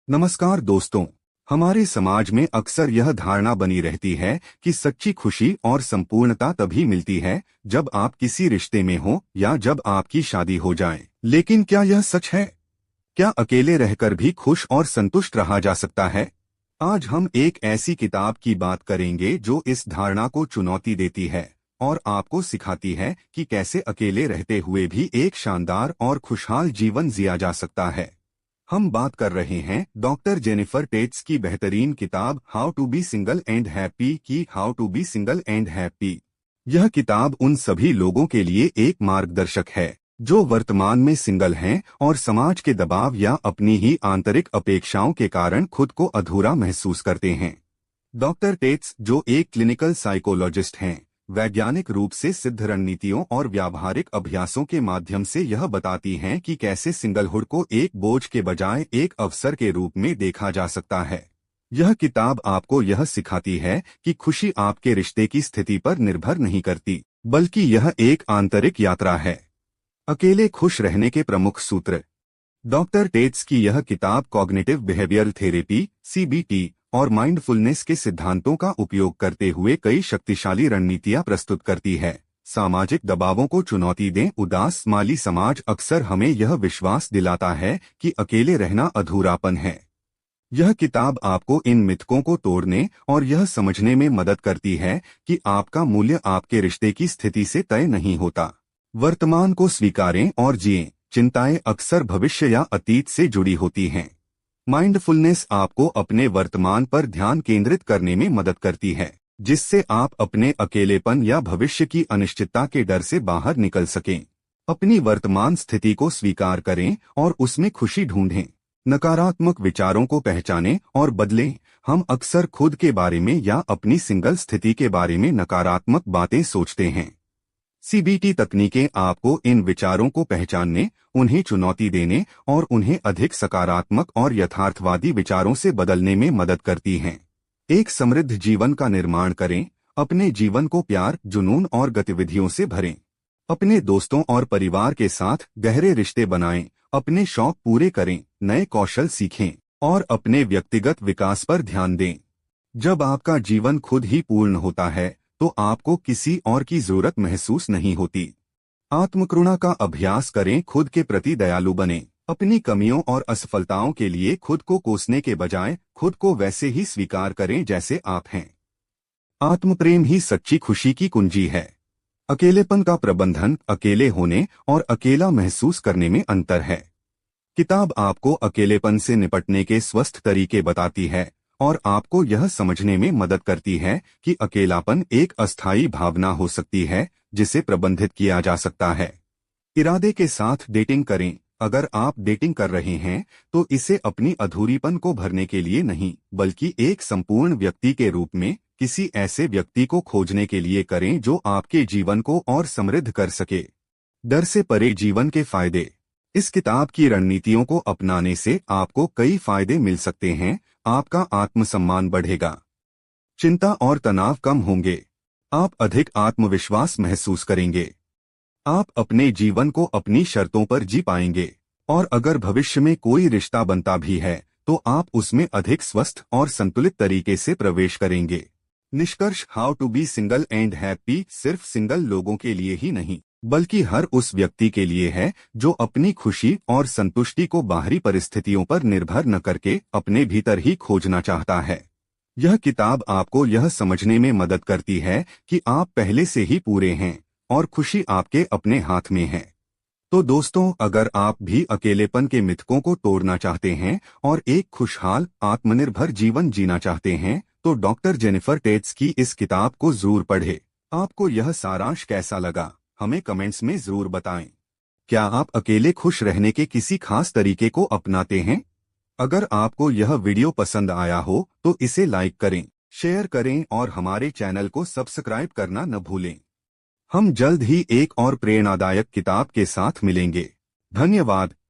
नमस्कार दोस्तों। हमारे समाज में अक्सर यह धारणा बनी रहती है कि सच्ची खुशी और संपूर्णता तभी मिलती है जब आप किसी रिश्ते में हो या जब आपकी शादी हो जाए। लेकिन क्या यह सच है? क्या अकेले रहकर भी खुश और संतुष्ट रहा जा सकता है? आज हम एक ऐसी किताब की बात करेंगे जो इस धारणा को चुनौती देती है और आपको सिखाती है कि कैसे अकेले रहते हुए भी एक शानदार और खुशहाल जीवन जिया जा सकता है। हम बात कर रहे हैं डॉक्टर जेनिफर टेट्स की बेहतरीन किताब how to be single and happy की। How to be single and happy यह किताब उन सभी लोगों के लिए एक मार्गदर्शक है जो वर्तमान में सिंगल हैं और समाज के दबाव या अपनी ही आंतरिक अपेक्षाओं के कारण खुद को अधूरा महसूस करते हैं। डॉक्टर टेट्स, जो एक क्लिनिकल साइकोलॉजिस्ट हैं, वैज्ञानिक रूप से सिद्ध रणनीतियों और व्यावहारिक अभ्यासों के माध्यम से यह बताती हैं कि कैसे सिंगलहुड को एक बोझ के बजाय एक अवसर के रूप में देखा जा सकता है। यह किताब आपको यह सिखाती है कि खुशी आपके रिश्ते की स्थिति पर निर्भर नहीं करती, बल्कि यह एक आंतरिक यात्रा है। अकेले खुश रहने के प्रमुख सूत्र। डॉक्टर टेट्स की यह किताब कॉग्निटिव बिहेवियरल थेरेपी (सीबीटी) और माइंडफुलनेस के सिद्धांतों का उपयोग करते हुए कई शक्तिशाली रणनीतियां प्रस्तुत करती है। सामाजिक दबावों को चुनौती दें। उदास माली समाज अक्सर हमें यह विश्वास दिलाता है कि अकेले रहना अधूरापन है। यह किताब आपको इन मिथकों को तोड़ने और यह समझने में मदद करती है कि आपका मूल्य आपके रिश्ते की स्थिति से तय नहीं होता। वर्तमान को स्वीकारें और जिएं। चिंताएं अक्सर भविष्य या अतीत से जुड़ी होती हैं। माइंडफुलनेस आपको अपने वर्तमान पर ध्यान केंद्रित करने में मदद करती है, जिससे आप अपने अकेलेपन या भविष्य की अनिश्चितता के डर से बाहर निकल सकें। अपनी वर्तमान स्थिति को स्वीकार करें और उसमें खुशी ढूंढें। नकारात्मक विचारों को पहचानें और बदलें। हम अक्सर खुद के बारे में या अपनी सिंगल स्थिति के बारे में नकारात्मक बातें सोचते हैं। सीबीटी तकनीकें आपको इन विचारों को पहचानने, उन्हें चुनौती देने और उन्हें अधिक सकारात्मक और यथार्थवादी विचारों से बदलने में मदद करती हैं। एक समृद्ध जीवन का निर्माण करें। अपने जीवन को प्यार, जुनून और गतिविधियों से भरें। अपने दोस्तों और परिवार के साथ गहरे रिश्ते बनाएं। अपने शौक पूरे करें, नए कौशल सीखें और अपने व्यक्तिगत विकास पर ध्यान दें। जब आपका जीवन खुद ही पूर्ण होता है तो आपको किसी और की जरूरत महसूस नहीं होती। आत्मकरुणा का अभ्यास करें। खुद के प्रति दयालु बनें। अपनी कमियों और असफलताओं के लिए खुद को कोसने के बजाय खुद को वैसे ही स्वीकार करें जैसे आप हैं। आत्मप्रेम ही सच्ची खुशी की कुंजी है। अकेलेपन का प्रबंधन अकेले होने और अकेला महसूस करने में अंतर है। किताब आपको अकेलेपन से निपटने के स्वस्थ तरीके बताती है और आपको यह समझने में मदद करती है कि अकेलापन एक अस्थायी भावना हो सकती है जिसे प्रबंधित किया जा सकता है। इरादे के साथ डेटिंग करें। अगर आप डेटिंग कर रहे हैं तो इसे अपनी अधूरीपन को भरने के लिए नहीं, बल्कि एक संपूर्ण व्यक्ति के रूप में किसी ऐसे व्यक्ति को खोजने के लिए करें जो आपके जीवन को और समृद्ध कर सके। डर से परे जीवन के फायदे। इस किताब की रणनीतियों को अपनाने से आपको कई फायदे मिल सकते हैं। आपका आत्मसम्मान बढ़ेगा। चिंता और तनाव कम होंगे। आप अधिक आत्मविश्वास महसूस करेंगे। आप अपने जीवन को अपनी शर्तों पर जी पाएंगे। और अगर भविष्य में कोई रिश्ता बनता भी है तो आप उसमें अधिक स्वस्थ और संतुलित तरीके से प्रवेश करेंगे। निष्कर्ष, how to be single and happy सिर्फ सिंगल लोगों के लिए ही नहीं, बल्कि हर उस व्यक्ति के लिए है जो अपनी खुशी और संतुष्टि को बाहरी परिस्थितियों पर निर्भर न करके अपने भीतर ही खोजना चाहता है। यह किताब आपको यह समझने में मदद करती है कि आप पहले से ही पूरे हैं और खुशी आपके अपने हाथ में है। तो दोस्तों, अगर आप भी अकेलेपन के मिथकों को तोड़ना चाहते हैं और एक खुशहाल, आत्मनिर्भर जीवन जीना चाहते हैं तो डॉक्टर जेनिफर टेट्स की इस किताब को जरूर पढ़ें। आपको यह सारांश कैसा लगा, हमें कमेंट्स में जरूर बताएं। क्या आप अकेले खुश रहने के किसी खास तरीके को अपनाते हैं? अगर आपको यह वीडियो पसंद आया हो तो इसे लाइक करें, शेयर करें और हमारे चैनल को सब्सक्राइब करना न भूलें। हम जल्द ही एक और प्रेरणादायक किताब के साथ मिलेंगे। धन्यवाद।